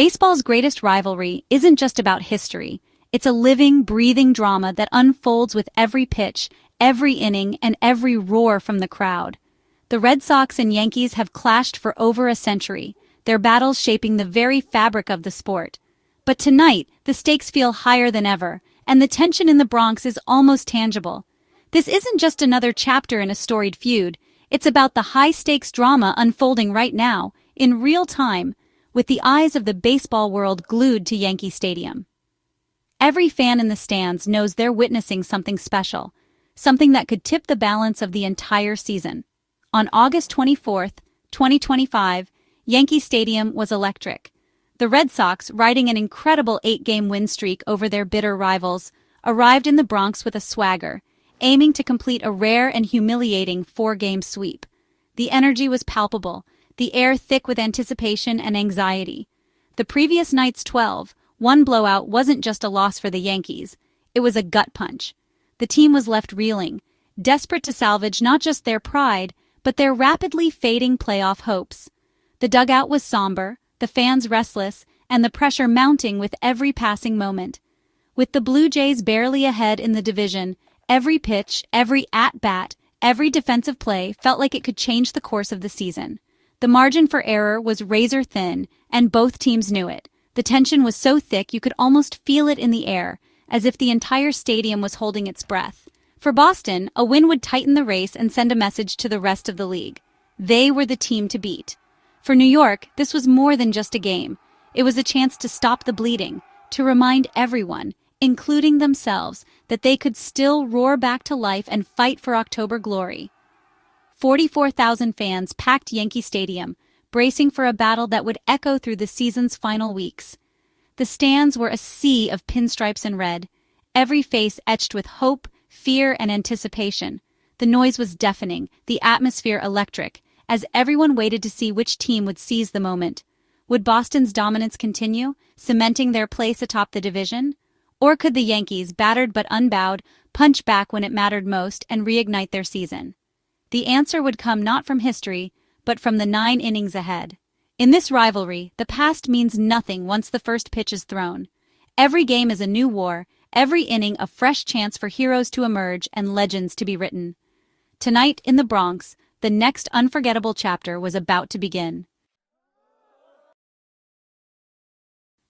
Baseball's greatest rivalry isn't just about history. It's a living, breathing drama that unfolds with every pitch, every inning, and every roar from the crowd. The Red Sox and Yankees have clashed for over a century, their battles shaping the very fabric of the sport. But tonight, the stakes feel higher than ever, and the tension in the Bronx is almost tangible. This isn't just another chapter in a storied feud. It's about the high-stakes drama unfolding right now, in real time, with the eyes of the baseball world glued to Yankee Stadium. Every fan in the stands knows they're witnessing something special, something that could tip the balance of the entire season. On August 24, 2025, Yankee Stadium was electric. The Red Sox, riding an incredible 8-game win streak over their bitter rivals, arrived in the Bronx with a swagger, aiming to complete a rare and humiliating 4-game sweep. The energy was palpable, the air thick with anticipation and anxiety. The previous night's 12-1 blowout wasn't just a loss for the Yankees, it was a gut punch. The team was left reeling, desperate to salvage not just their pride, but their rapidly fading playoff hopes. The dugout was somber, the fans restless, and the pressure mounting with every passing moment. With the Blue Jays barely ahead in the division, every pitch, every at-bat, every defensive play felt like it could change the course of the season. The margin for error was razor-thin, and both teams knew it. The tension was so thick you could almost feel it in the air, as if the entire stadium was holding its breath. For Boston, a win would tighten the race and send a message to the rest of the league. They were the team to beat. For New York, this was more than just a game. It was a chance to stop the bleeding, to remind everyone, including themselves, that they could still roar back to life and fight for October glory. 44,000 fans packed Yankee Stadium, bracing for a battle that would echo through the season's final weeks. The stands were a sea of pinstripes and red, every face etched with hope, fear, and anticipation. The noise was deafening, the atmosphere electric, as everyone waited to see which team would seize the moment. Would Boston's dominance continue, cementing their place atop the division? Or could the Yankees, battered but unbowed, punch back when it mattered most and reignite their season? The answer would come not from history, but from the 9 innings ahead. In this rivalry, the past means nothing once the first pitch is thrown. Every game is a new war, every inning a fresh chance for heroes to emerge and legends to be written. Tonight, in the Bronx, the next unforgettable chapter was about to begin.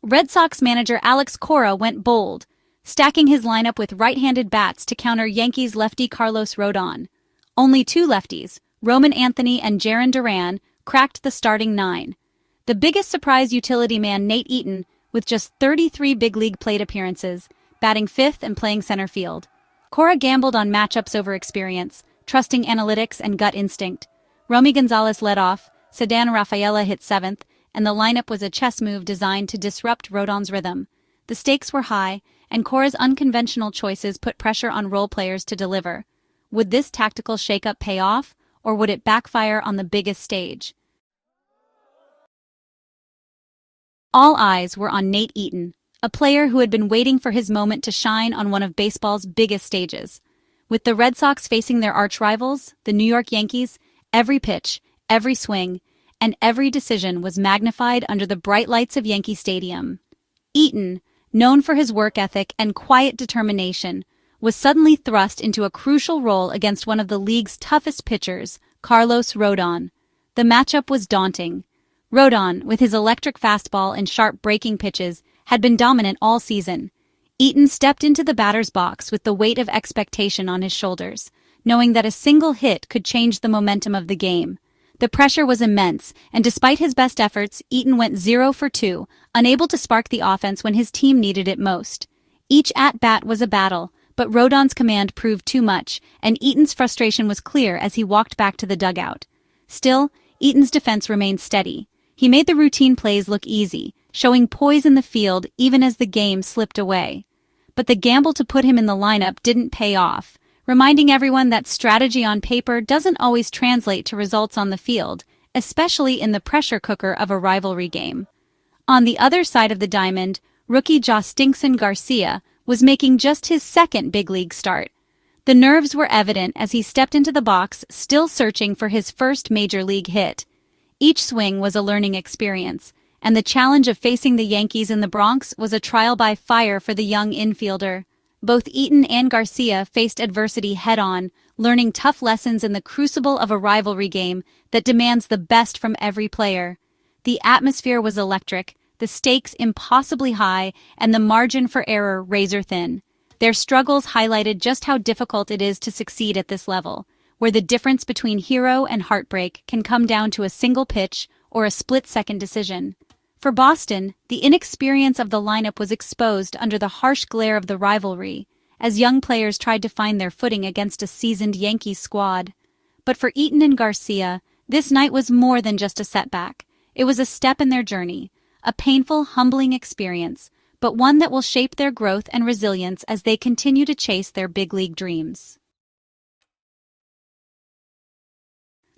Red Sox manager Alex Cora went bold, stacking his lineup with right-handed bats to counter Yankees lefty Carlos Rodon. Only 2 lefties, Roman Anthony and Jarren Duran, cracked the starting 9. The biggest surprise utility man Nate Eaton, with just 33 big league plate appearances, batting 5th and playing center field. Cora gambled on matchups over experience, trusting analytics and gut instinct. Romy Gonzalez led off, Ceddanne Rafaela hit 7th, and the lineup was a chess move designed to disrupt Rodon's rhythm. The stakes were high, and Cora's unconventional choices put pressure on role players to deliver. Would this tactical shakeup pay off, or would it backfire on the biggest stage? All eyes were on Nate Eaton, a player who had been waiting for his moment to shine on one of baseball's biggest stages. With the Red Sox facing their arch-rivals, the New York Yankees, every pitch, every swing, and every decision was magnified under the bright lights of Yankee Stadium. Eaton, known for his work ethic and quiet determination, was suddenly thrust into a crucial role against one of the league's toughest pitchers, Carlos Rodon. The matchup was daunting. Rodon, with his electric fastball and sharp breaking pitches, had been dominant all season. Eaton stepped into the batter's box with the weight of expectation on his shoulders, knowing that a single hit could change the momentum of the game. The pressure was immense, and despite his best efforts, Eaton went 0 for 2, unable to spark the offense when his team needed it most. Each at-bat was a battle, but Rodon's command proved too much, and Eaton's frustration was clear as he walked back to the dugout. Still, Eaton's defense remained steady. He made the routine plays look easy, showing poise in the field even as the game slipped away. But the gamble to put him in the lineup didn't pay off, reminding everyone that strategy on paper doesn't always translate to results on the field, especially in the pressure cooker of a rivalry game. On the other side of the diamond, rookie Jostinson Garcia was making just his second big league start. The nerves were evident as he stepped into the box, still searching for his first major league hit. Each swing was a learning experience, and the challenge of facing the Yankees in the Bronx was a trial by fire for the young infielder. Both Eaton and Garcia faced adversity head-on, learning tough lessons in the crucible of a rivalry game that demands the best from every player. The atmosphere was electric, the stakes impossibly high, and the margin for error razor-thin. Their struggles highlighted just how difficult it is to succeed at this level, where the difference between hero and heartbreak can come down to a single pitch or a split-second decision. For Boston, the inexperience of the lineup was exposed under the harsh glare of the rivalry, as young players tried to find their footing against a seasoned Yankees squad. But for Eaton and Garcia, this night was more than just a setback. It was a step in their journey, a painful, humbling experience, but one that will shape their growth and resilience as they continue to chase their big league dreams.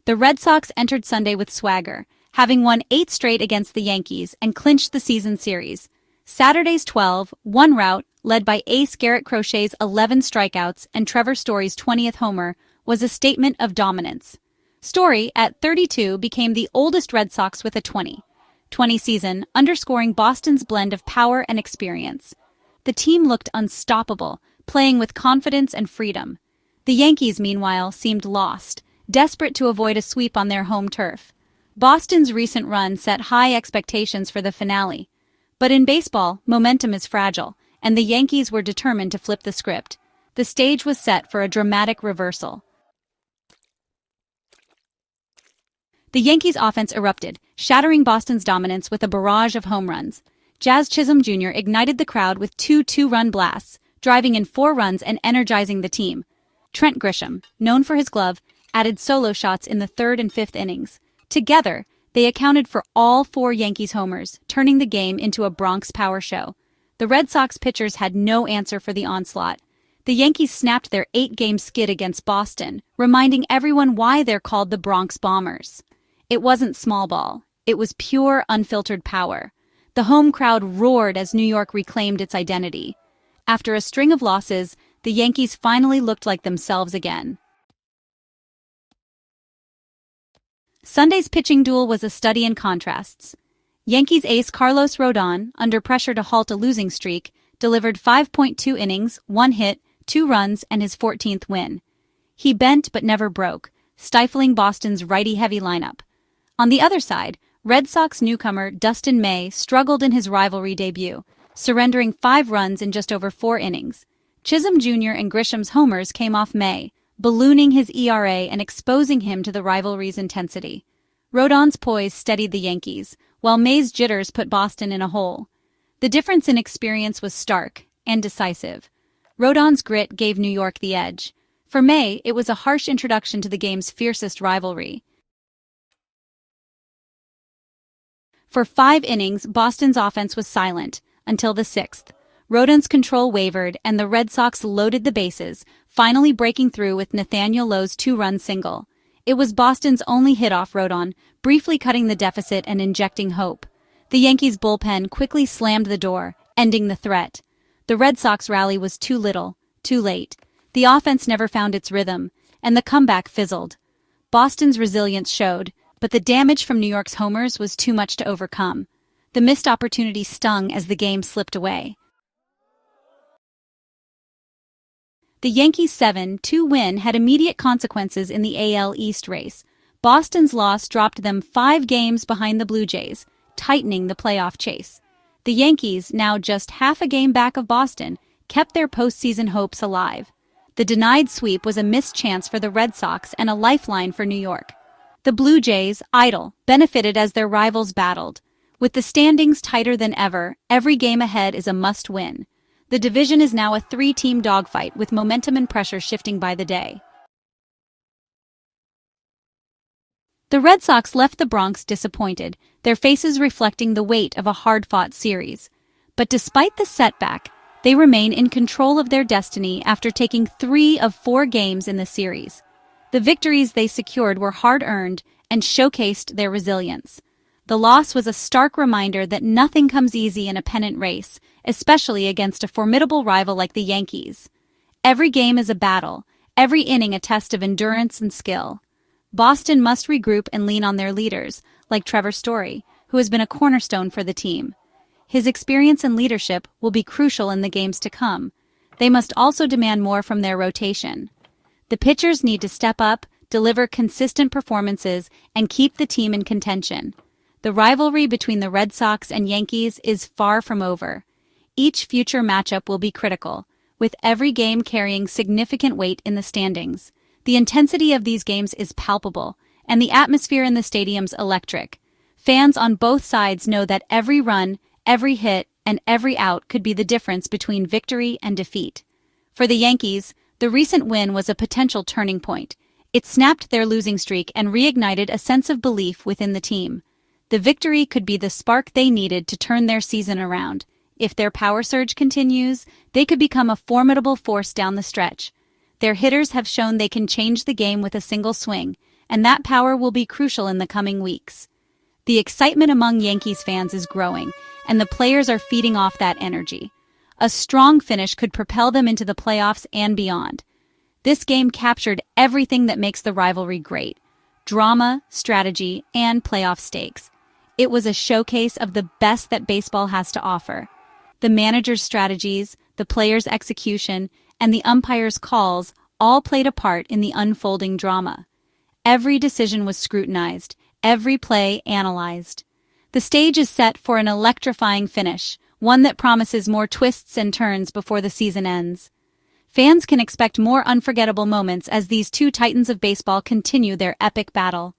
The Red Sox entered Sunday with swagger, having won 8 straight against the Yankees and clinched the season series. Saturday's 12-1 rout, led by ace Garrett Crochet's 11 strikeouts and Trevor Story's 20th homer, was a statement of dominance. Story, at 32, became the oldest Red Sox with a 20 season, underscoring Boston's blend of power and experience. The team looked unstoppable, playing with confidence and freedom. The Yankees, meanwhile, seemed lost, desperate to avoid a sweep on their home turf. Boston's recent run set high expectations for the finale. But in baseball, momentum is fragile, and the Yankees were determined to flip the script. The stage was set for a dramatic reversal. The Yankees' offense erupted, shattering Boston's dominance with a barrage of home runs. Jazz Chisholm Jr. ignited the crowd with 2 two-run blasts, driving in 4 runs and energizing the team. Trent Grisham, known for his glove, added solo shots in the 3rd and 5th innings. Together, they accounted for all 4 Yankees homers, turning the game into a Bronx power show. The Red Sox pitchers had no answer for the onslaught. The Yankees snapped their 8-game skid against Boston, reminding everyone why they're called the Bronx Bombers. It wasn't small ball. It was pure, unfiltered power. The home crowd roared as New York reclaimed its identity. After a string of losses, the Yankees finally looked like themselves again. Sunday's pitching duel was a study in contrasts. Yankees ace Carlos Rodon, under pressure to halt a losing streak, delivered 5.2 innings, 1 hit, 2 runs, and his 14th win. He bent but never broke, stifling Boston's righty-heavy lineup. On the other side, Red Sox newcomer Dustin May struggled in his rivalry debut, surrendering 5 runs in just over 4 innings. Chisholm Jr. and Grisham's homers came off May, ballooning his ERA and exposing him to the rivalry's intensity. Rodon's poise steadied the Yankees, while May's jitters put Boston in a hole. The difference in experience was stark and decisive. Rodon's grit gave New York the edge. For May, it was a harsh introduction to the game's fiercest rivalry. For 5 innings, Boston's offense was silent, until the 6th. Rodon's control wavered, and the Red Sox loaded the bases, finally breaking through with Nathaniel Lowe's 2-run single. It was Boston's only hit off Rodon, briefly cutting the deficit and injecting hope. The Yankees' bullpen quickly slammed the door, ending the threat. The Red Sox rally was too little, too late. The offense never found its rhythm, and the comeback fizzled. Boston's resilience showed, but the damage from New York's homers was too much to overcome. The missed opportunity stung as the game slipped away. The Yankees' 7-2 win had immediate consequences in the AL East race. Boston's loss dropped them 5 games behind the Blue Jays, tightening the playoff chase. The Yankees, now just half a game back of Boston, kept their postseason hopes alive. The denied sweep was a missed chance for the Red Sox and a lifeline for New York. The Blue Jays, idle, benefited as their rivals battled. With the standings tighter than ever, every game ahead is a must-win. The division is now a 3-team dogfight with momentum and pressure shifting by the day. The Red Sox left the Bronx disappointed, their faces reflecting the weight of a hard-fought series. But despite the setback, they remain in control of their destiny after taking 3 of 4 games in the series. The victories they secured were hard-earned and showcased their resilience. The loss was a stark reminder that nothing comes easy in a pennant race, especially against a formidable rival like the Yankees. Every game is a battle, every inning a test of endurance and skill. Boston must regroup and lean on their leaders, like Trevor Story, who has been a cornerstone for the team. His experience and leadership will be crucial in the games to come. They must also demand more from their rotation. The pitchers need to step up, deliver consistent performances, and keep the team in contention. The rivalry between the Red Sox and Yankees is far from over. Each future matchup will be critical, with every game carrying significant weight in the standings. The intensity of these games is palpable, and the atmosphere in the stadium's electric. Fans on both sides know that every run, every hit, and every out could be the difference between victory and defeat. For the Yankees, the recent win was a potential turning point. It snapped their losing streak and reignited a sense of belief within the team. The victory could be the spark they needed to turn their season around. If their power surge continues, they could become a formidable force down the stretch. Their hitters have shown they can change the game with a single swing, and that power will be crucial in the coming weeks. The excitement among Yankees fans is growing, and the players are feeding off that energy. A strong finish could propel them into the playoffs and beyond. This game captured everything that makes the rivalry great: drama, strategy, and playoff stakes. It was a showcase of the best that baseball has to offer. The manager's strategies, the players' execution, and the umpire's calls all played a part in the unfolding drama. Every decision was scrutinized, every play analyzed. The stage is set for an electrifying finish, one that promises more twists and turns before the season ends. Fans can expect more unforgettable moments as these two titans of baseball continue their epic battle.